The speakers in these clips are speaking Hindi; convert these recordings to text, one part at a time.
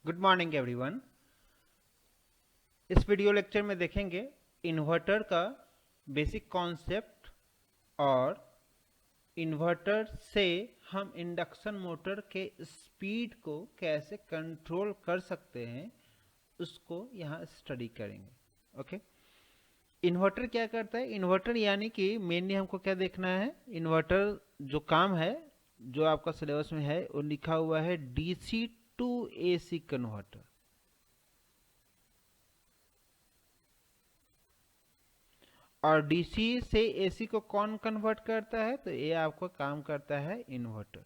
Good morning everyone. इस वीडियो लेक्चर में देखेंगे इन्वर्टर का बेसिक कॉन्सेप्ट और इन्वर्टर से हम इंडक्शन मोटर के स्पीड को कैसे कंट्रोल कर सकते हैं उसको यहाँ स्टडी करेंगे। ओके, इन्वर्टर क्या करता है? इन्वर्टर यानी कि मेनली हमको क्या देखना है, इन्वर्टर जो काम है जो आपका सिलेबस में है वो लिखा हुआ है डीसी टू एसी कन्वर्टर। और डीसी से एसी को कौन कन्वर्ट करता है? तो ये आपको काम करता है इन्वर्टर।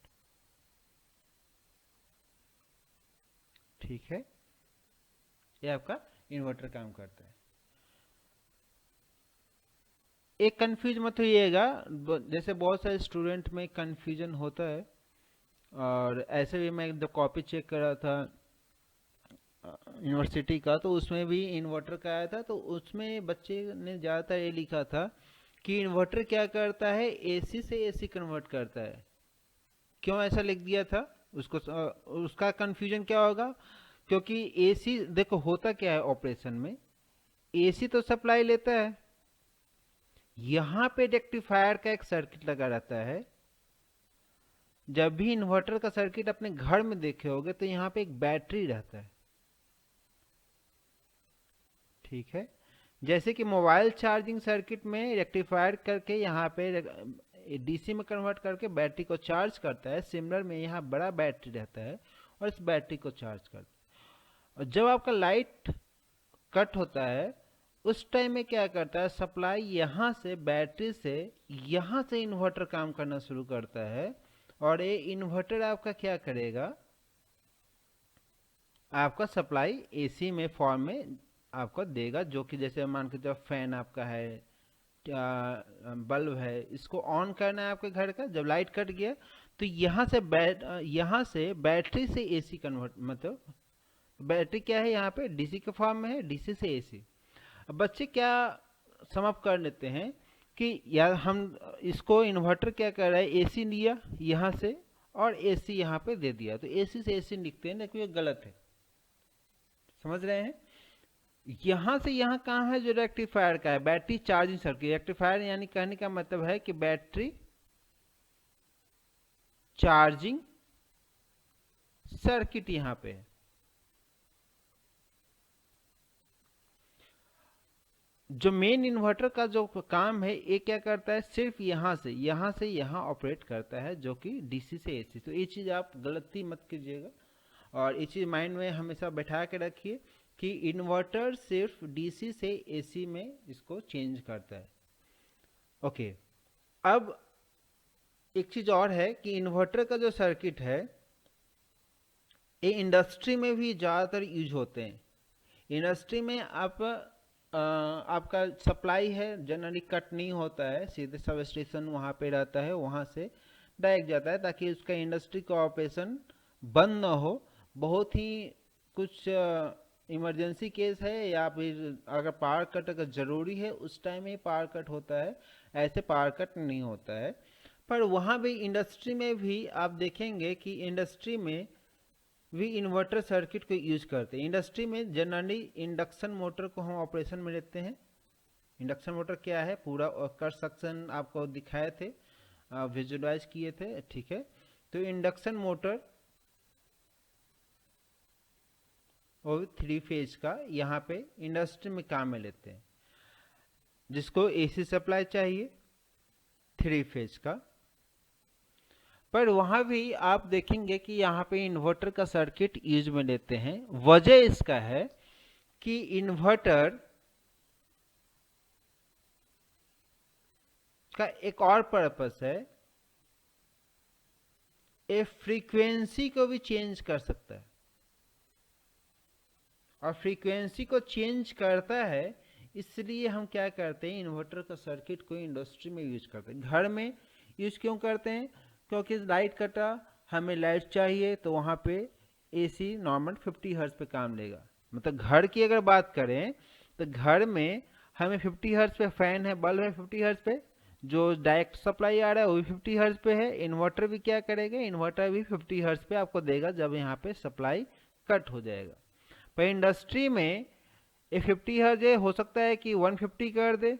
ठीक है, ये आपका इन्वर्टर काम करता है। एक कंफ्यूज मत होइएगा, जैसे बहुत सारे स्टूडेंट में कंफ्यूजन होता है। और ऐसे भी मैं जब कॉपी चेक कर रहा था यूनिवर्सिटी का, तो उसमें भी इन्वर्टर का आया था, तो उसमें बच्चे ने ज़्यादातर ये लिखा था कि इन्वर्टर क्या करता है, एसी से एसी कन्वर्ट करता है। क्यों ऐसा लिख दिया था उसको? उसका कंफ्यूजन क्या होगा? क्योंकि एसी देखो होता क्या है ऑपरेशन में, एसी तो सप्लाई लेता है, यहाँ पे रेक्टिफायर का एक सर्किट लगा रहता है। जब भी इन्वर्टर का सर्किट अपने घर में देखे होगे तो यहाँ पे एक बैटरी रहता है। ठीक है, जैसे कि मोबाइल चार्जिंग सर्किट में रेक्टिफायर करके यहाँ पे डीसी में कन्वर्ट करके बैटरी को चार्ज करता है, सिमिलर में यहाँ बड़ा बैटरी रहता है और इस बैटरी को चार्ज करता है। और जब आपका लाइट कट होता है उस टाइम में क्या करता है, सप्लाई यहाँ से बैटरी से यहाँ से इन्वर्टर काम करना शुरू करता है। और ये इन्वर्टर आपका क्या करेगा, आपका सप्लाई एसी में फॉर्म में आपको देगा। जो कि जैसे मान के जब फैन आपका है, बल्ब है, इसको ऑन करना है आपके घर का, जब लाइट कट गया तो यहाँ से बैटरी से एसी कन्वर्ट, मतलब बैटरी क्या है यहाँ पे डीसी के फॉर्म में है, डीसी से एसी। अब बच्चे क्या समझ कर लेते हैं कि यार हम इसको इन्वर्टर क्या कर रहा है, एसी लिया यहाँ से और एसी यहाँ पे दे दिया, तो एसी से एसी लिखते हैं, लेकिन ये गलत है। समझ रहे हैं? यहाँ से यहाँ कहाँ है जो रेक्टिफायर का है, बैटरी चार्जिंग सर्किट। रेक्टिफायर यानी कहने का मतलब है कि बैटरी चार्जिंग सर्किट यहाँ पे है। जो मेन इन्वर्टर का जो काम है ये क्या करता है, सिर्फ यहाँ से यहाँ ऑपरेट करता है, जो कि डीसी से एसी। तो ये चीज़ आप गलती मत कीजिएगा और ये चीज़ माइंड में हमेशा बैठा के रखिए कि इन्वर्टर सिर्फ डीसी से एसी में इसको चेंज करता है। ओके, अब एक चीज़ और है कि इन्वर्टर का जो सर्किट है ये इंडस्ट्री में भी ज़्यादातर यूज होते हैं। इंडस्ट्री में आपका सप्लाई है जनरली कट नहीं होता है, सीधे सब स्टेशन वहाँ पे रहता है, वहाँ से डायरेक्ट जाता है ताकि उसका इंडस्ट्री का ऑपरेशन बंद ना हो। बहुत ही कुछ इमरजेंसी केस है या फिर अगर पावर कट अगर ज़रूरी है उस टाइम ही पावर कट होता है, ऐसे पावर कट नहीं होता है। पर वहाँ भी इंडस्ट्री में भी आप देखेंगे कि इंडस्ट्री में भी इन्वर्टर सर्किट को यूज करते हैं। इंडस्ट्री में जनरली इंडक्शन मोटर को हम ऑपरेशन में लेते हैं। इंडक्शन मोटर क्या है, पूरा कंस्ट्रक्शन आपको दिखाए थे, विजुअलाइज किए थे। ठीक है, तो इंडक्शन मोटर और 3 फेज का यहाँ पे इंडस्ट्री में काम में लेते हैं, जिसको एसी सप्लाई चाहिए 3 फेज का। पर वहाँ भी आप देखेंगे कि यहाँ पे इन्वर्टर का सर्किट यूज में लेते हैं। वजह इसका है कि इन्वर्टर का एक और पर्पस है, ये फ्रीक्वेंसी को भी चेंज कर सकता है। और फ्रीक्वेंसी को चेंज करता है, इसलिए हम क्या करते हैं, इन्वर्टर का सर्किट को इंडस्ट्री में यूज करते हैं। घर में यूज क्यों करते हैं? क्योंकि लाइट कटा, हमें लाइट चाहिए, तो वहाँ पे एसी नॉर्मल 50 हर्ट्ज पे काम लेगा। मतलब घर की अगर बात करें तो घर में हमें 50 हर्ट्ज पे फैन है, बल्ब है 50 हर्ट्ज पे, जो डायरेक्ट सप्लाई आ रहा है वो भी 50 हर्ट्ज पे है। इन्वर्टर भी क्या करेगा, इन्वर्टर भी 50 हर्ट्ज पे आपको देगा जब यहाँ पे सप्लाई कट हो जाएगा। पर इंडस्ट्री में ये 50 हर्ट्ज है, हो सकता है कि 150 कर दे,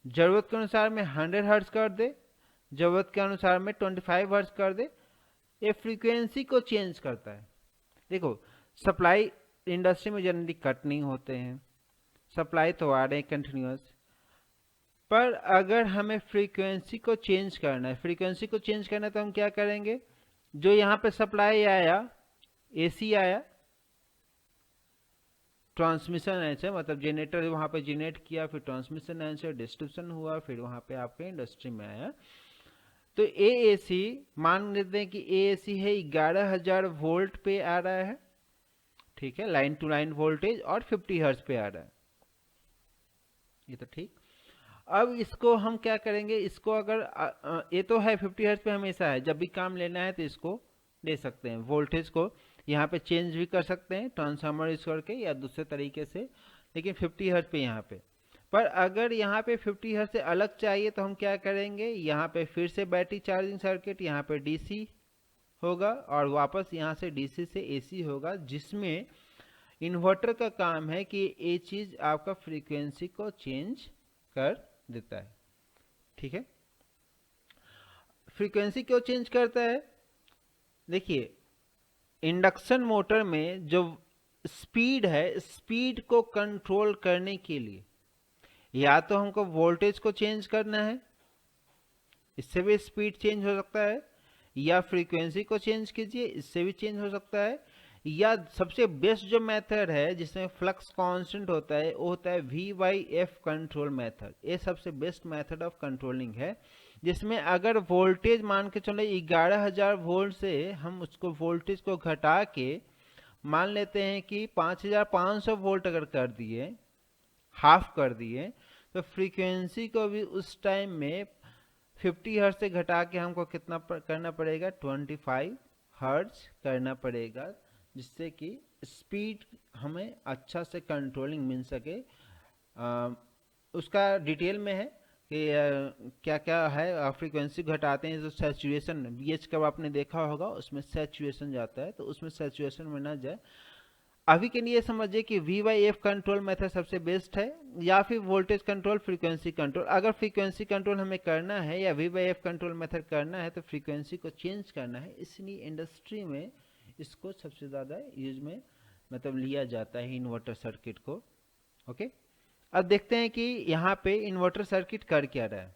जरूरत के अनुसार में 100 हर्ट्ज कर दे, जरूरत के अनुसार में 25 हर्ट्ज कर दे। ये फ्रीक्वेंसी को चेंज करता है। देखो, सप्लाई इंडस्ट्री में जनरली कट नहीं होते हैं, सप्लाई तो आ रहे हैं कंटिन्यूअस। पर अगर हमें फ्रीक्वेंसी को चेंज करना है, फ्रीक्वेंसी को चेंज करना है तो हम क्या करेंगे, जो यहाँ पे सप्लाई आया, एसी आया, ट्रांसमिशन ऐसे मतलब जनरेटर वहाँ पे जनरेट किया, फिर ट्रांसमिशन ऐसे डिस्ट्रीब्यूशन हुआ, फिर वहाँ पे आपके इंडस्ट्री में आया। तो एएसी मान लेते हैं कि एएसी है 11,000 वोल्ट पे आ रहा है, ठीक है, लाइन टू लाइन वोल्टेज, और 50 हर्ट्ज पे आ रहा है, ये तो ठीक। अब इसको हम क्या करेंगे, इसको अगर ये तो है 50 हर्ट्ज पे हमेशा है, जब भी काम लेना है तो इसको ले सकते हैं। वोल्टेज को यहाँ पे चेंज भी कर सकते हैं ट्रांसफार्मर यूज करके या दूसरे तरीके से, लेकिन 50 हर्ट्ज पे यहाँ पे। पर अगर यहाँ पे 50 हर्ट्ज से अलग चाहिए तो हम क्या करेंगे, यहाँ पे फिर से बैटरी चार्जिंग सर्किट, यहाँ पे डीसी होगा और वापस यहाँ से डीसी से एसी होगा, जिसमें इन्वर्टर का काम है कि ये चीज आपका फ्रीक्वेंसी को चेंज कर देता है, ठीक है। फ्रीक्वेंसी क्यों चेंज करता है, देखिए इंडक्शन मोटर में जो स्पीड है, स्पीड को कंट्रोल करने के लिए या तो हमको वोल्टेज को चेंज करना है, इससे भी स्पीड चेंज हो सकता है, या फ्रीक्वेंसी को चेंज कीजिए, इससे भी चेंज हो सकता है, या सबसे बेस्ट जो मेथड है जिसमें फ्लक्स कांस्टेंट होता है वो होता है V/F कंट्रोल मेथड। ये सबसे बेस्ट मेथड ऑफ कंट्रोलिंग है, जिसमें अगर वोल्टेज मान के चले 11,000 वोल्ट से हम उसको वोल्टेज को घटा के मान लेते हैं कि 5,500 वोल्ट अगर कर दिए, हाफ कर दिए, तो फ्रीक्वेंसी को भी उस टाइम में 50 हर्ट्ज से घटा के हमको कितना करना पड़ेगा, 25 हर्ट्ज करना पड़ेगा, जिससे कि स्पीड हमें अच्छा से कंट्रोलिंग मिल सके। उसका डिटेल में है कि क्या क्या है, फ्रीक्वेंसी घटाते हैं जो सैचुरेशन, बीएच कब आपने देखा होगा, उसमें सैचुरेशन जाता है, तो उसमें सैचुरेशन में ना जाए। अभी के लिए समझिए कि V/F कंट्रोल मेथड सबसे बेस्ट है, या फिर वोल्टेज कंट्रोल, फ्रीक्वेंसी कंट्रोल। अगर फ्रीक्वेंसी कंट्रोल हमें करना है या V/F कंट्रोल मेथड करना है तो फ्रीक्वेंसी को चेंज करना है, इसलिए इंडस्ट्री में इसको सबसे ज़्यादा यूज में मतलब लिया जाता है इन्वर्टर सर्किट को। ओके, अब देखते हैं कि यहाँ पे इन्वर्टर सर्किट कर क्या रहा है।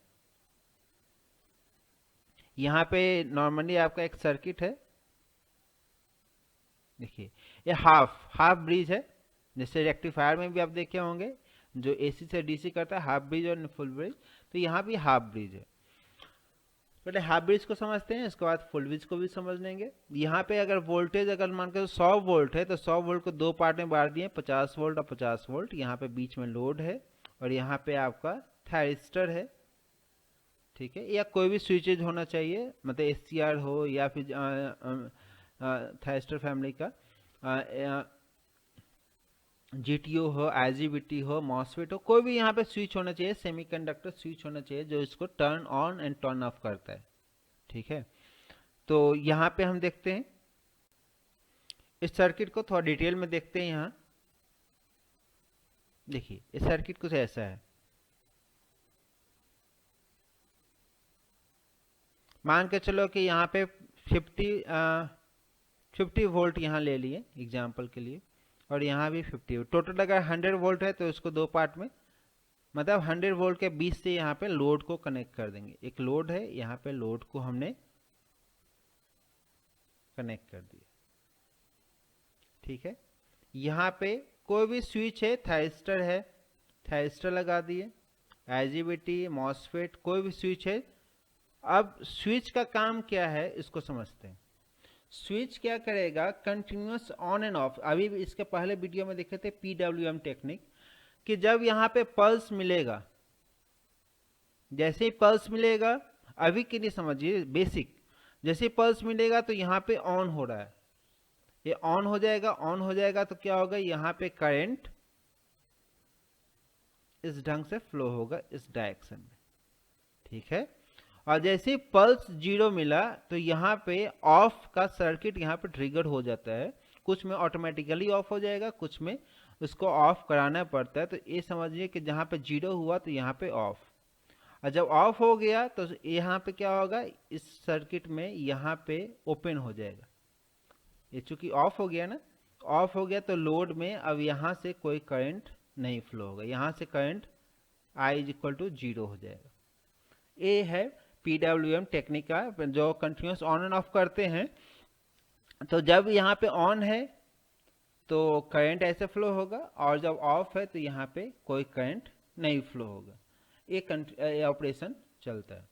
यहाँ पे नॉर्मली आपका एक सर्किट है, देखिए ये हाफ ब्रिज है, जैसे रेक्टिफायर में भी आप देखे होंगे जो एसी से डीसी करता है, हाफ ब्रिज और फुल ब्रिज। तो यहाँ भी हाफ ब्रिज है, पहले हाफ ब्रिज को समझते हैं, इसके बाद फुल ब्रिज को भी समझ लेंगे। यहाँ पे अगर वोल्टेज अगर मान कर 100 वोल्ट है तो 100 वोल्ट को दो पार्ट में बांट दिए, 50 वोल्ट और 50 वोल्ट। यहाँ पे बीच में लोड है और यहाँ पे आपका थायरिस्टर है, ठीक है, या कोई भी स्विचेज होना चाहिए, मतलब एससीआर हो या फिर थायरिस्टर फैमिली का जीटीओ हो, आईजीबीटी हो, मॉसफेट हो, कोई भी यहाँ पे स्विच होना चाहिए, सेमीकंडक्टर स्विच होना चाहिए जो इसको turn on and turn off करता है, ठीक है। तो यहाँ पे हम देखते हैं इस सर्किट को, थोड़ा डिटेल में देखते हैं। यहाँ देखिए इस सर्किट कुछ ऐसा है, मान के चलो कि यहाँ पे 50 वोल्ट यहाँ ले लिए एग्जाम्पल के लिए, और यहाँ भी 50। टोटल अगर 100 वोल्ट है तो इसको दो पार्ट में, मतलब 100 वोल्ट के बीच से यहाँ पे लोड को कनेक्ट कर देंगे। एक लोड है, यहाँ पे लोड को हमने कनेक्ट कर दिया, ठीक है। यहाँ पे कोई भी स्विच है, थायरिस्टर है, थायरिस्टर लगा दिए, आईजीबीटी, मॉसफेट, कोई भी स्विच है। अब स्विच का काम क्या है इसको समझते हैं। स्विच क्या करेगा, कंटिन्यूअस ऑन एंड ऑफ। अभी इसके पहले वीडियो में देखे थे PWM टेक्निक, कि जब यहाँ पे पल्स मिलेगा, जैसे ही पल्स मिलेगा, अभी के लिए समझिए बेसिक, जैसे ही पल्स मिलेगा तो यहाँ पे ऑन हो रहा है, ये ऑन हो जाएगा। ऑन हो जाएगा तो क्या होगा, यहाँ पे करंट इस ढंग से फ्लो होगा इस डायरेक्शन में, ठीक है। और जैसे ही पल्स 0 मिला तो यहाँ पे ऑफ का सर्किट यहाँ पे ट्रिगर हो जाता है। कुछ में ऑटोमेटिकली ऑफ हो जाएगा, कुछ में उसको ऑफ कराना पड़ता है। तो ये समझिए कि जहाँ पे 0 हुआ तो यहाँ पे ऑफ, और जब ऑफ हो गया तो यहाँ पे क्या होगा, इस सर्किट में यहाँ पे ओपन हो जाएगा। ये चूंकि ऑफ हो गया ना, ऑफ हो गया तो लोड में अब यहाँ से कोई करंट नहीं फ्लो होगा, यहाँ से करंट I = 0 हो जाएगा। ये है PWM टेक्निक का, जो कंटिन्यूस ऑन एंड ऑफ करते हैं। तो जब यहाँ पे ऑन है तो करंट ऐसे फ्लो होगा, और जब ऑफ है तो यहाँ पे कोई करंट नहीं फ्लो होगा। ये ऑपरेशन चलता है,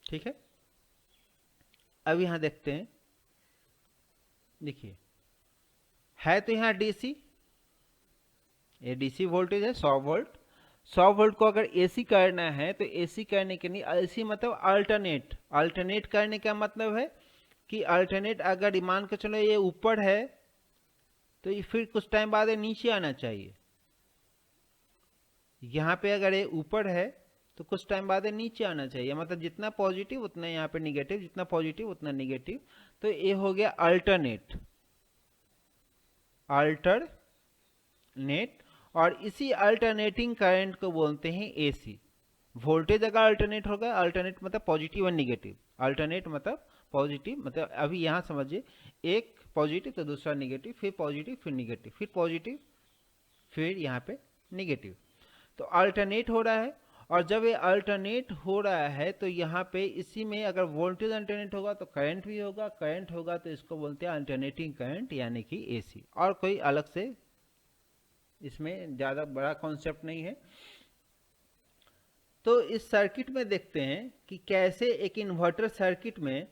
ठीक है। अब यहाँ देखते हैं, देखिए है तो यहाँ डीसी, ये डीसी वोल्टेज है 100 वोल्ट। 100 वोल्ट को अगर एसी करना है तो एसी करने के लिए, एसी मतलब अल्टरनेट करने का मतलब है कि अल्टरनेट, अगर मान के चलो ये ऊपर है तो ये फिर कुछ टाइम बाद ये नीचे आना चाहिए। यहाँ पे अगर ये ऊपर है तो कुछ टाइम बाद ये नीचे आना चाहिए, मतलब जितना पॉजिटिव उतना यहाँ पे निगेटिव, जितना पॉजिटिव उतना निगेटिव। तो ये हो गया अल्टरनेट, और इसी अल्टरनेटिंग करंट को बोलते हैं एसी। वोल्टेज अगर अल्टरनेट होगा, अल्टरनेट मतलब पॉजिटिव और निगेटिव, अल्टरनेट मतलब पॉजिटिव, मतलब अभी यहाँ समझिए एक पॉजिटिव तो दूसरा निगेटिव, फिर पॉजिटिव फिर निगेटिव, फिर पॉजिटिव फिर यहाँ पे निगेटिव, तो अल्टरनेट हो रहा है। और जब ये अल्टरनेट हो रहा है तो यहाँ पे इसी में अगर वोल्टेज अल्टरनेट होगा तो करंट भी होगा, करंट होगा तो इसको बोलते हैं अल्टरनेटिंग करंट, यानी कि एसी। और कोई अलग से इसमें ज़्यादा बड़ा कॉन्सेप्ट नहीं है। तो इस सर्किट में देखते हैं कि कैसे एक इन्वर्टर सर्किट में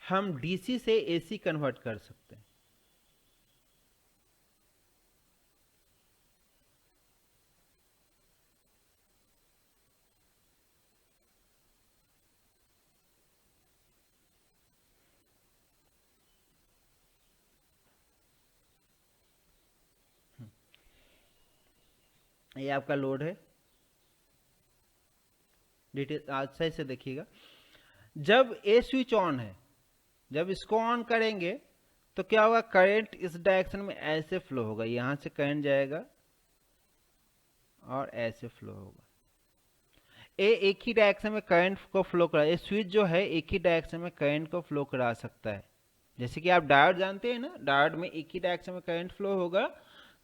हम डीसी से एसी कन्वर्ट कर सकते हैं। ये आपका लोड है, डिटेल आज सही से देखिएगा। जब ए स्विच ऑन है, जब इसको ऑन करेंगे तो क्या होगा, करंट इस डायरेक्शन में ऐसे फ्लो होगा, यहां से करंट जाएगा और ऐसे फ्लो होगा। ये एक ही डायरेक्शन में करंट को फ्लो करा, ये स्विच जो है एक ही डायरेक्शन में करंट को फ्लो करा सकता है। जैसे कि आप डायोड जानते हैं ना, डायोड में एक ही डायरेक्शन में करंट फ्लो होगा।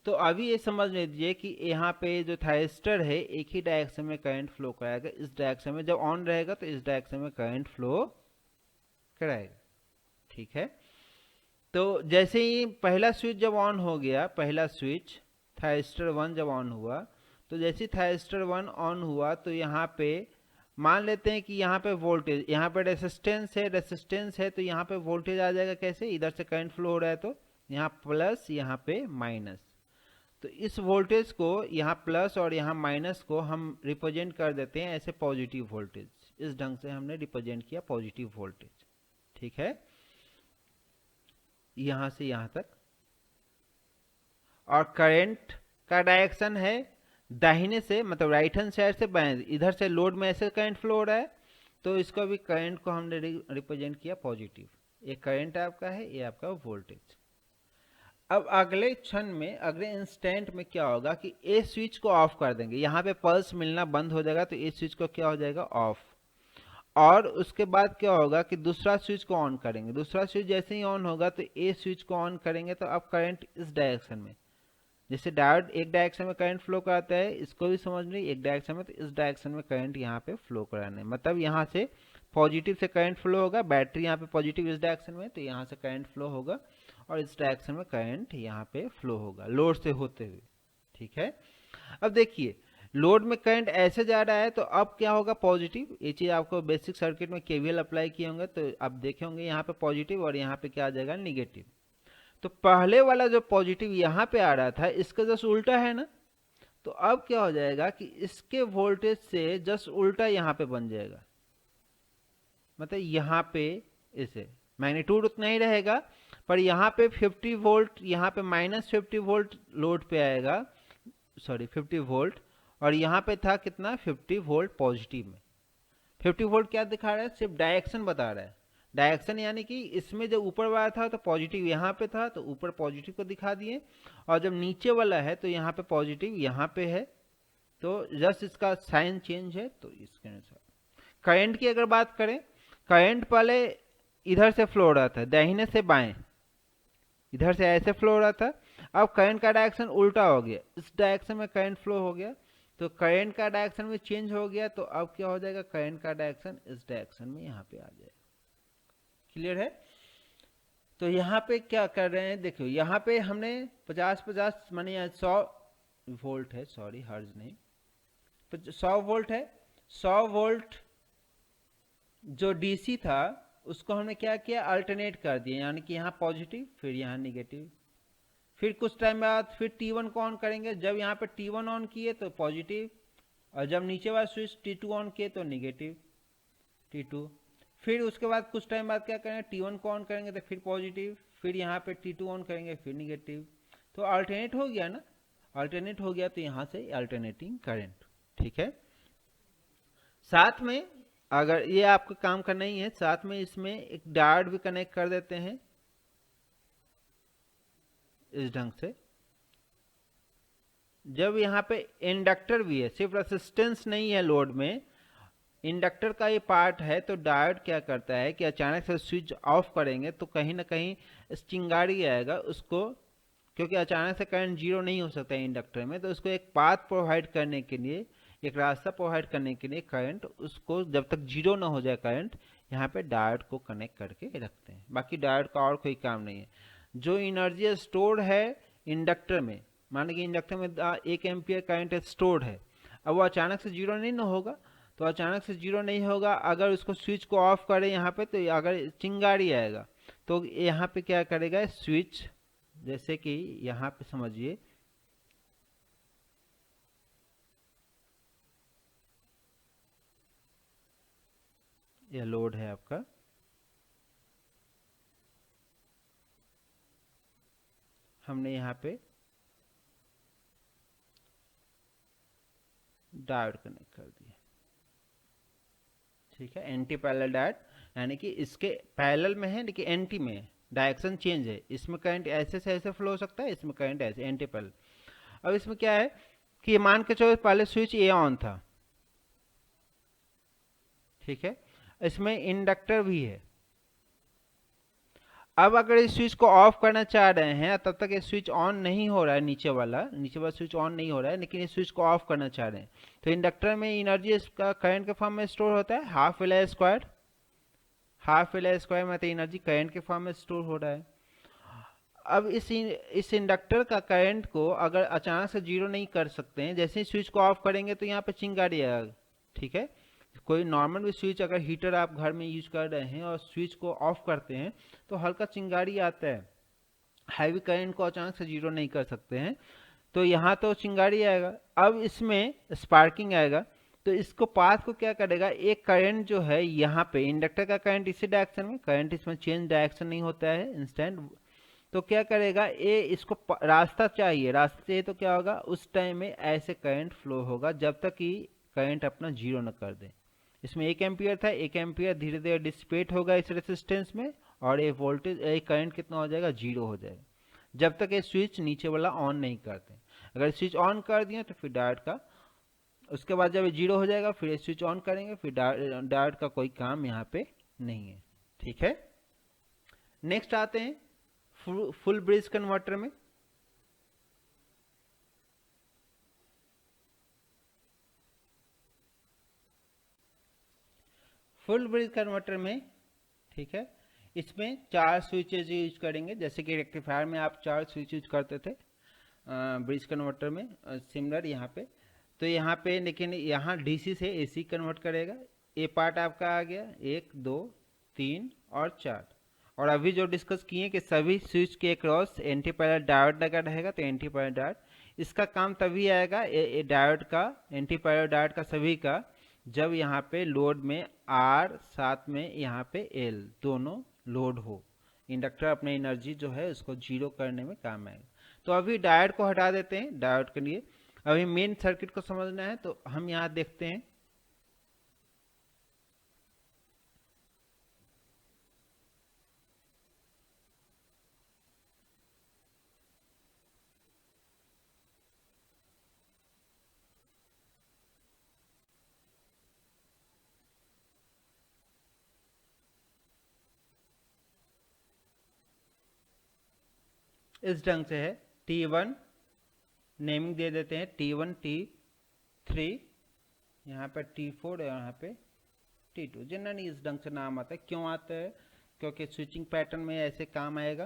तो अभी ये समझ लीजिए कि यहाँ पे जो थायरिस्टर है एक ही डायरेक्शन में करंट फ्लो कराएगा, इस डायरेक्शन में। जब ऑन रहेगा तो इस डायरेक्शन में करंट फ्लो कराएगा, ठीक है। तो जैसे ही पहला स्विच जब ऑन हो गया, पहला स्विच थायरिस्टर 1 जब ऑन हुआ, तो जैसे थायरिस्टर 1 ऑन हुआ तो यहाँ पे मान लेते हैं कि यहाँ पे वोल्टेज, यहाँ पे रेसिस्टेंस है, तो यहाँ पे वोल्टेज आ जाएगा कैसे, इधर से करंट फ्लो हो रहा है तो यहाँ प्लस, यहाँ पे माइनस। तो इस वोल्टेज को, यहाँ प्लस और यहाँ माइनस को हम रिप्रेजेंट कर देते हैं ऐसे पॉजिटिव वोल्टेज। इस ढंग से हमने रिप्रेजेंट किया पॉजिटिव वोल्टेज, ठीक है, यहां से यहां तक। और करंट का डायरेक्शन है दाहिने से, मतलब राइट हैंड साइड से बाएं, इधर से लोड में ऐसे करंट फ्लो हो रहा है, तो इसको भी करंट को हमने रिप्रेजेंट किया पॉजिटिव। ये करंट आपका है, ये आपका वोल्टेज। अब अगले क्षण में, अगले इंस्टेंट में क्या होगा कि ए स्विच को ऑफ कर देंगे, यहाँ पे पल्स मिलना बंद हो जाएगा, तो ए स्विच को क्या हो जाएगा, ऑफ। और उसके बाद क्या होगा कि दूसरा स्विच को ऑन करेंगे। दूसरा स्विच जैसे ही ऑन होगा तो ए स्विच को ऑन करेंगे, तो अब करंट इस डायरेक्शन में, जैसे डायोड एक डायरेक्शन में करंट फ्लो कराता है, इसको भी समझ ली एक डायरेक्शन में, तो इस डायरेक्शन में करंट यहाँ पे फ्लो कराना है। मतलब यहाँ से पॉजिटिव से करंट फ्लो होगा, बैटरी यहाँ पे पॉजिटिव इस डायरेक्शन में, तो यहाँ से करंट फ्लो होगा, और इस डायरेक्शन में करंट यहाँ पे फ्लो होगा लोड से होते हुए, ठीक है। अब देखिए लोड में करंट ऐसे जा रहा है, तो अब क्या होगा, पॉजिटिव। ये चीज आपको बेसिक सर्किट में केवीएल अप्लाई किए होंगे तो आप देखे होंगे, यहाँ पे पॉजिटिव और यहाँ पे क्या आ जाएगा, निगेटिव। तो पहले वाला जो पॉजिटिव यहाँ पे आ रहा था, इसका जस्ट उल्टा है ना, तो अब क्या हो जाएगा कि इसके वोल्टेज से जस्ट उल्टा यहाँ पे बन जाएगा। मतलब यहाँ पे इसे मैग्नीट्यूड उतना ही रहेगा, पर यहाँ पे 50 वोल्ट, यहाँ पे -50 वोल्ट लोड पे आएगा, सॉरी 50 वोल्ट, और यहाँ पे था कितना 50 वोल्ट पॉजिटिव में। 50 वोल्ट क्या दिखा रहा है, सिर्फ डायरेक्शन बता रहा है। डायरेक्शन यानी कि इसमें जब ऊपर वाला था तो पॉजिटिव यहाँ पे था तो ऊपर पॉजिटिव को दिखा दिए, और जब नीचे वाला है तो यहाँ पे पॉजिटिव यहाँ पे है, तो जस्ट इसका साइन चेंज है। तो इसके अनुसार करंट की अगर बात करें, करंट पहले इधर से फ्लो हो रहा था दाहिने से बाएं, इधर से ऐसे फ्लो हो रहा था। अब करंट का डायरेक्शन उल्टा हो गया, इस डायरेक्शन में करंट फ्लो हो गया, तो करंट का डायरेक्शन में चेंज हो गया। तो अब क्या हो जाएगा, करंट का डायरेक्शन इस डायरेक्शन में यहाँ पे आ जाएगा। क्लियर है। तो यहाँ पे क्या कर रहे हैं, देखो यहाँ पे हमने 50-50 माने 100 वोल्ट है, सॉरी हर्ज नहीं, 100 वोल्ट है। 100 वोल्ट जो डीसी था उसको हमने क्या किया, अल्टरनेट कर दिया, यानी कि यहाँ पॉजिटिव फिर यहाँ निगेटिव। फिर कुछ टाइम बाद फिर T1 को ऑन करेंगे, जब यहाँ पे T1 ऑन किए तो पॉजिटिव, और जब नीचे वाला स्विच T2 ऑन किए तो निगेटिव T2। फिर उसके बाद कुछ टाइम बाद क्या करेंगे, T1 को ऑन करेंगे तो फिर पॉजिटिव, फिर यहाँ पे T2 ऑन करेंगे फिर निगेटिव। तो अल्टरनेट हो गया ना, अल्टरनेट हो गया, तो यहाँ से अल्टरनेटिंग करंट। ठीक है। साथ में अगर ये आपको काम करना ही है, साथ में इसमें एक डायोड भी कनेक्ट कर देते हैं इस ढंग से। जब यहाँ पे इंडक्टर भी है, सिर्फ रेसिस्टेंस नहीं है लोड में, इंडक्टर का ये पार्ट है, तो डायोड क्या करता है कि अचानक से स्विच ऑफ करेंगे तो कहीं ना कहीं चिंगारी आएगा उसको, क्योंकि अचानक से करंट जीरो नहीं हो सकता है इंडक्टर में, तो उसको एक पाथ प्रोवाइड करने के लिए, एक रास्ता प्रोवाइड करने के लिए करंट, उसको जब तक जीरो ना हो जाए करंट, यहाँ पे डायोड को कनेक्ट करके रखते हैं। बाकी डायोड का और कोई काम नहीं है। जो एनर्जी स्टोर है इंडक्टर में, मान कि इंडक्टर में 1 एम्पियर करंट स्टोर्ड है, अब वो अचानक से जीरो नहीं ना होगा, तो अचानक से जीरो नहीं होगा। अगर उसको स्विच को ऑफ करें यहाँ पे, तो अगर चिंगारी आएगा तो यहाँ पे क्या करेगा स्विच, जैसे कि यहाँ पे समझिए यह लोड है आपका, हमने यहाँ पे डायोड कनेक्ट कर दिया। ठीक है, एंटी पैरेलल डायोड, यानी कि इसके पैरेलल में है लेकिन एंटी में है, डायरेक्शन चेंज है। इसमें करंट ऐसे से ऐसे फ्लो हो सकता है, इसमें करंट ऐसे, एंटी पैरेलल। अब इसमें क्या है कि मान के चलो पहले स्विच ए ऑन था, ठीक है, इसमें इंडक्टर भी है। अब अगर इस स्विच को ऑफ करना चाह रहे हैं, तब तक ये स्विच ऑन नहीं हो रहा है, नीचे वाला स्विच ऑन नहीं हो रहा है, लेकिन इस स्विच को ऑफ करना चाह रहे हैं, तो इंडक्टर में एनर्जी इसका करंट के फॉर्म में स्टोर होता है, half L square. Half L square में तो एनर्जी करंट के फॉर्म में स्टोर हो रहा है। अब इस इंडक्टर का करंट को अगर अचानक से जीरो नहीं कर सकते हैं, जैसे ही स्विच को ऑफ करेंगे तो यहाँ पे चिंगारी आएगा। ठीक है, कोई नॉर्मल भी स्विच, अगर हीटर आप घर में यूज कर रहे हैं और स्विच को ऑफ करते हैं तो हल्का चिंगारी आता है, हैवी करंट को अचानक से जीरो नहीं कर सकते हैं, तो यहाँ तो चिंगारी आएगा। अब इसमें स्पार्किंग आएगा, तो इसको पाथ को क्या करेगा, एक करंट जो है यहाँ पे इंडक्टर का करंट इसी डायरेक्शन में, करंट इसमें चेंज डायरेक्शन नहीं होता है इंस्टेंट, तो क्या करेगा ये, इसको रास्ता चाहिए, रास्ता चाहिए तो क्या होगा, उस टाइम में ऐसे करंट फ्लो होगा जब तक कि करंट अपना जीरो न कर दे। इसमें 1 एम्पियर था, 1 एम्पियर धीरे धीरे डिसिपेट होगा इस रेसिस्टेंस में, और ये वोल्टेज, ये करंट कितना हो जाएगा, जीरो हो जाएगा, जब तक ये स्विच नीचे वाला ऑन नहीं करते। अगर स्विच ऑन कर दिए तो फिर डायोड का, उसके बाद जब ये जीरो हो जाएगा फिर स्विच ऑन करेंगे, फिर डायोड का कोई काम यहाँ पे नहीं है। ठीक है, नेक्स्ट आते हैं फुल ब्रिज कन्वर्टर में। फुल ब्रिज कन्वर्टर में, ठीक है, इसमें 4 स्विचेज यूज करेंगे, जैसे कि रेक्टिफायर में आप 4 स्विच यूज करते थे, ब्रिज कन्वर्टर में सिमिलर यहाँ पे। तो यहाँ पे लेकिन यहाँ डीसी से एसी कन्वर्ट करेगा। ये पार्ट आपका आ गया 1 2 3 और 4। और अभी जो डिस्कस किए कि सभी स्विच के क्रॉस एंटी पैरेलल डायोड लगा रहेगा, तो एंटी पैरेलल डायोड इसका काम तभी आएगा, डायोड का, एंटी पैरेलल डायोड का सभी का, जब यहाँ पे लोड में आर साथ में यहाँ पे एल दोनों लोड हो, इंडक्टर अपने एनर्जी जो है उसको जीरो करने में काम आएगा। तो अभी डायोड को हटा देते हैं, डायोड के लिए अभी मेन सर्किट को समझना है तो हम यहाँ देखते हैं। इस ढंग से है, T1 नेमिंग दे देते हैं, T1 T3, यहाँ पे T4 और यहाँ पे T2। जनरली इस ढंग से नाम आता है। क्यों आता है? क्योंकि स्विचिंग पैटर्न में ऐसे काम आएगा,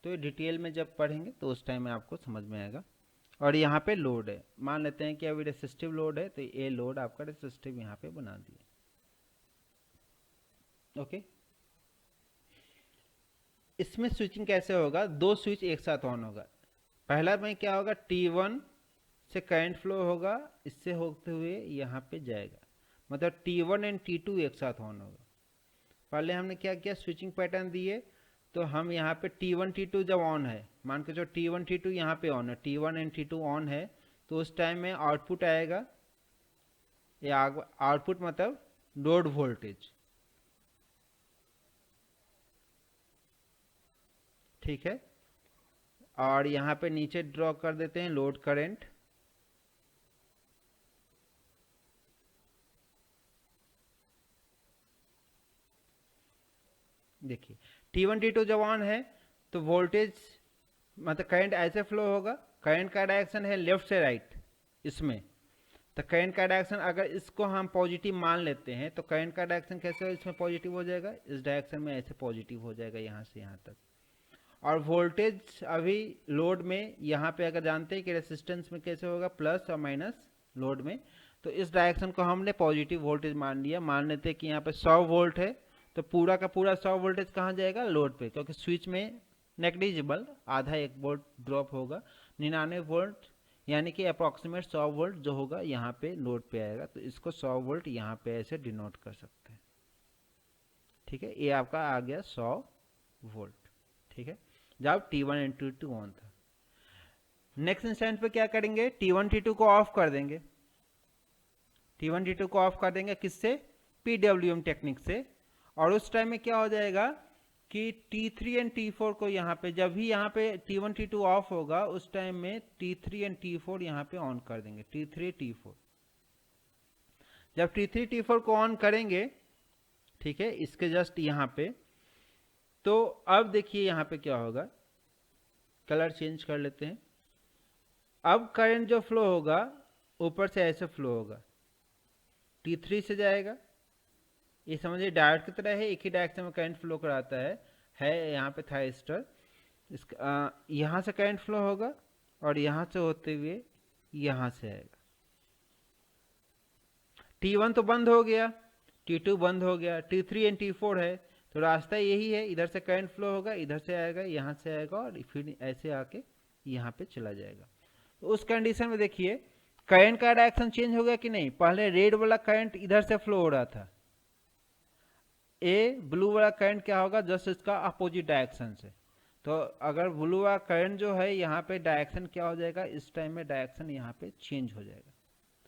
तो डिटेल में जब पढ़ेंगे तो उस टाइम में आपको समझ में आएगा। और यहाँ पे लोड है, मान लेते हैं कि अभी रेसिस्टिव लोड है, तो ये लोड आपका रेसिस्टिव यहाँ पे बना दिया। ओके, इसमें स्विचिंग कैसे होगा? दो स्विच एक साथ ऑन होगा। पहला में क्या होगा, T1 से करंट फ्लो होगा, इससे होते हुए यहाँ पे जाएगा, मतलब T1 एंड T2 एक साथ ऑन होगा। पहले हमने क्या किया, स्विचिंग पैटर्न दिए, तो हम यहाँ पे T1 T2 जब ऑन है, मान के जो T1 T2 यहाँ पे ऑन है, T1 एंड T2 ऑन है, तो उस टाइम में आउटपुट आएगा, या आउटपुट मतलब लोड वोल्टेज, ठीक है। और यहाँ पे नीचे ड्रॉ कर देते हैं लोड करंट, देखिए T1 T2 जब ऑन है तो वोल्टेज मतलब करंट ऐसे फ्लो होगा। करंट का डायरेक्शन है लेफ्ट से राइट इसमें, तो करंट का डायरेक्शन अगर इसको हम पॉजिटिव मान लेते हैं तो करंट का डायरेक्शन कैसे हो, इसमें पॉजिटिव हो जाएगा, इस डायरेक्शन में ऐसे पॉजिटिव हो जाएगा यहाँ से यहाँ तक। और वोल्टेज अभी लोड में यहाँ पे अगर जानते हैं कि रेसिस्टेंस में कैसे होगा, प्लस और माइनस लोड में, तो इस डायरेक्शन को हमने पॉजिटिव वोल्टेज मान लिया। मान लेते हैं कि यहाँ पे 100 वोल्ट है, तो पूरा का पूरा 100 वोल्टेज कहाँ जाएगा, लोड पे, क्योंकि स्विच में नेग्लिजिबल आधा 1 वोल्ट ड्रॉप होगा, 99 वोल्ट यानी कि अप्रॉक्सीमेट 100 वोल्ट जो होगा यहाँ पे लोड पे आएगा, तो इसको 100 वोल्ट यहाँ पे ऐसे डिनोट कर सकते हैं, ठीक है। ये आपका आ गया 100 वोल्ट, ठीक है, जब T1 एंड T2 ऑन था। नेक्स्ट इंस्टेंट पे क्या करेंगे, T1 T2 को ऑफ कर देंगे। T1 T2 को ऑफ कर देंगे किससे, PWM टेक्निक से। और उस टाइम में क्या हो जाएगा कि T3 एंड T4 को यहाँ पे, जब भी यहाँ पे T1 T2 ऑफ होगा उस टाइम में T3 एंड T4 यहाँ पे ऑन कर देंगे, T3 T4। जब T3 T4 को ऑन करेंगे, ठीक है, इसके जस्ट यहाँ पे, तो अब देखिए यहाँ पे क्या होगा, कलर चेंज कर लेते हैं। अब करंट जो फ्लो होगा ऊपर से ऐसे फ्लो होगा, T3 से जाएगा, ये समझिए डायोड की तरह है, एक ही डायरेक्शन में करंट फ्लो कराता है यहाँ पे थायरिस्टर। इसका यहाँ से करंट फ्लो होगा और यहाँ से होते हुए यहाँ से आएगा। T1 तो बंद हो गया, T2 बंद हो गया, T3 एंड T4 है, तो रास्ता यही है, इधर से करंट फ्लो होगा, इधर से आएगा, यहाँ से आएगा और फिर ऐसे आके यहाँ पे चला जाएगा। तो उस कंडीशन में देखिए करंट का डायरेक्शन चेंज हो गया कि नहीं। पहले रेड वाला करंट इधर से फ्लो हो रहा था, ब्लू वाला करंट क्या होगा, जस्ट इसका अपोजिट डायरेक्शन से। तो अगर ब्लू वाला करंट जो है यहाँ पे डायरेक्शन क्या हो जाएगा, इस टाइम में डायरेक्शन यहाँ पे चेंज हो जाएगा।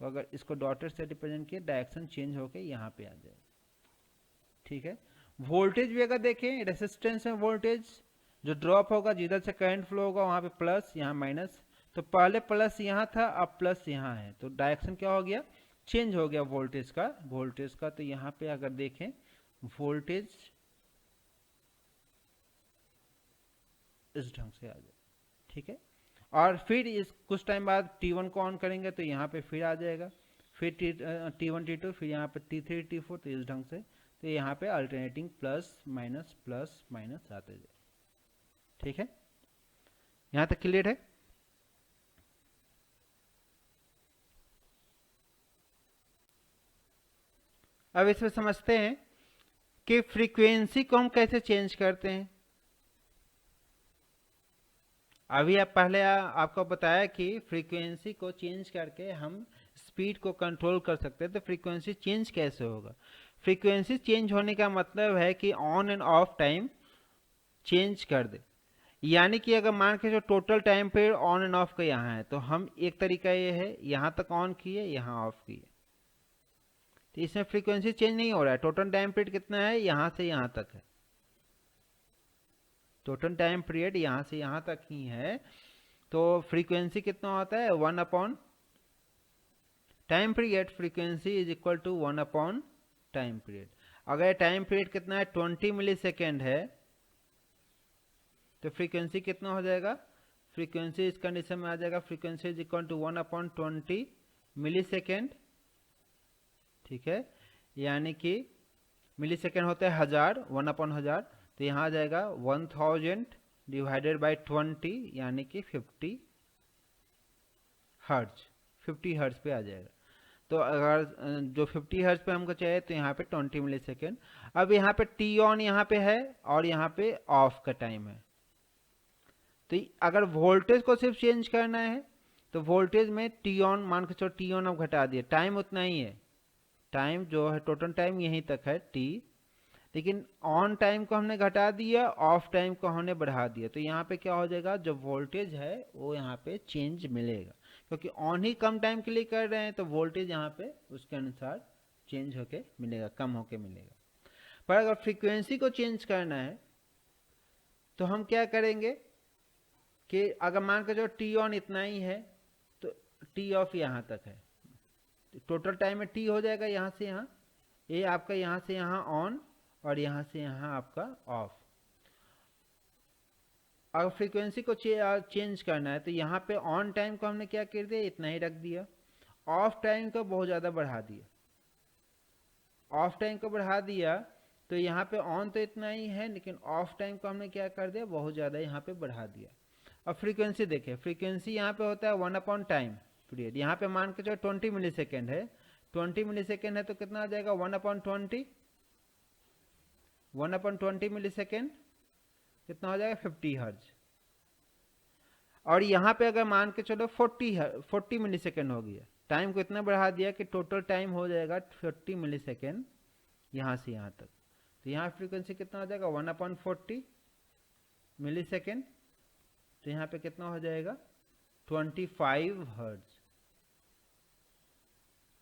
तो अगर इसको डॉटेड से रिप्रेजेंट किया, डायरेक्शन चेंज होके यहाँ पे आ जाएगा, ठीक है। वोल्टेज भी अगर देखें, रेसिस्टेंस में वोल्टेज जो ड्रॉप होगा, जिधर से करंट फ्लो होगा वहाँ पे प्लस, यहाँ माइनस, तो पहले प्लस यहाँ था, अब प्लस यहाँ है, तो डायरेक्शन क्या हो गया, चेंज हो गया वोल्टेज का। तो यहाँ पे अगर देखें वोल्टेज इस ढंग से आ जाए, ठीक है। और फिर इस कुछ टाइम बाद T1 को ऑन करेंगे तो यहाँ पे फिर आ जाएगा, फिर T1 T2, फिर यहाँ पे T3 T4, तो इस ढंग से, तो यहाँ पे अल्टरनेटिंग प्लस माइनस आते जाए, ठीक है। यहाँ तक क्लियर है। अब इसमें समझते हैं कि फ्रीक्वेंसी को हम कैसे चेंज करते हैं। अभी आपको बताया कि फ्रीक्वेंसी को चेंज करके हम स्पीड को कंट्रोल कर सकते हैं। तो फ्रीक्वेंसी चेंज कैसे होगा? फ्रीक्वेंसी चेंज होने का मतलब है कि on end of time change कर दे। यानी कि अगर मान के जो total time period on end of का यहाँ है, तो हम एक तरीका ये है यहाँ तक ऑन किए, यहाँ ऑफ किए, तो इसमें फ्रीक्वेंसी चेंज नहीं हो रहा है। टोटल टाइम पीरियड कितना है, यहाँ से यहाँ तक है, टोटल टाइम पीरियड यहाँ से यहाँ तक ही है, तो फ्रीक्वेंसी कितना होता है 1 upon time period. Frequency is equal to 1 upon time period. अगर टाइम पीरियड कितना है 20 मिली सेकेंड है, तो फ्रीक्वेंसी कितना हो जाएगा, फ्रीक्वेंसी इस कंडीशन में आ जाएगा, frequency is equal to 1 upon 20 millisecond. ठीक है, यानी कि मिली सेकेंड होता है 1000, 1 अपॉन 1000, तो यहाँ आ जाएगा 1000 डिवाइडेड बाई 20, यानी कि 50 हर्ट्ज, 50 हर्ट्ज पे आ जाएगा। तो अगर जो 50 हर्ट्ज पे हमको चाहिए, तो यहाँ पे 20 मिली सेकेंड। अब यहाँ पे टी ऑन यहाँ पे है और यहाँ पे ऑफ का टाइम है, तो अगर वोल्टेज को सिर्फ चेंज करना है, तो वोल्टेज में टी ऑन मान के चलो, टी ऑन अब घटा दिया, टाइम उतना ही है, टाइम जो है टोटल टाइम यहीं तक है टी, लेकिन ऑन टाइम को हमने घटा दिया, ऑफ टाइम को हमने बढ़ा दिया, तो यहाँ पे क्या हो जाएगा, जो वोल्टेज है वो यहाँ पे चेंज मिलेगा, क्योंकि ऑन ही कम टाइम के लिए कर रहे हैं, तो वोल्टेज यहाँ पे उसके अनुसार चेंज होके मिलेगा, कम होके मिलेगा। पर अगर फ्रीक्वेंसी को चेंज करना है, तो हम क्या करेंगे कि अगर मान के जो टी ऑन इतना ही है, तो टी ऑफ यहाँ तक है, टोटल टाइम में टी हो जाएगा यहाँ से यहाँ, ये आपका यहाँ से यहाँ ऑन और यहाँ से यहाँ आपका ऑफ। अगर फ्रीक्वेंसी को चेंज करना है, तो यहाँ पे ऑन टाइम को हमने क्या कर दिया, इतना ही रख दिया, ऑफ टाइम को बहुत ज़्यादा बढ़ा दिया, ऑफ टाइम को बढ़ा दिया, तो यहाँ पे ऑन तो इतना ही है, लेकिन ऑफ टाइम को हमने क्या कर दिया, बहुत ज़्यादा यहाँ पे बढ़ा दिया। अब फ्रीक्वेंसी देखिए, फ्रीक्वेंसी यहाँ पे होता है 1 अपॉन टाइम पीरियड, यहाँ पे मान के जो 20 मिली सेकेंड है, 20 मिली सेकेंड है, तो कितना आ जाएगा 1 अपॉन 20, 1 अपॉन 20 मिली सेकेंड कितना हो जाएगा 50 हर्ज। और यहाँ पे अगर मान के चलो 40 मिली सेकेंड हो गया, टाइम को इतना बढ़ा दिया कि टोटल टाइम हो जाएगा 40 मिली सेकेंड यहाँ से यहाँ तक, तो यहाँ फ्रीक्वेंसी कितना हो जाएगा 1 अपॉन 40 मिली सेकेंड, तो यहाँ पे कितना हो जाएगा 25 हर्ज,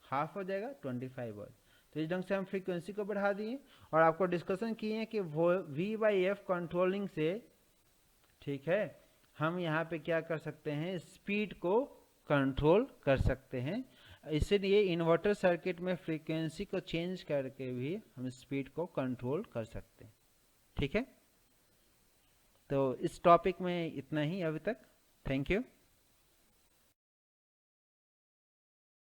हाफ हो जाएगा 25 हर्ज। तो इस ढंग से हम फ्रीक्वेंसी को बढ़ा दिए, और आपको डिस्कशन किए हैं कि V/F कंट्रोलिंग से, ठीक है, हम यहाँ पे क्या कर सकते हैं, स्पीड को कंट्रोल कर सकते हैं। इसलिए इन्वर्टर सर्किट में फ्रीक्वेंसी को चेंज करके भी हम स्पीड को कंट्रोल कर सकते हैं। ठीक है, तो इस टॉपिक में इतना ही अभी तक। Thank you.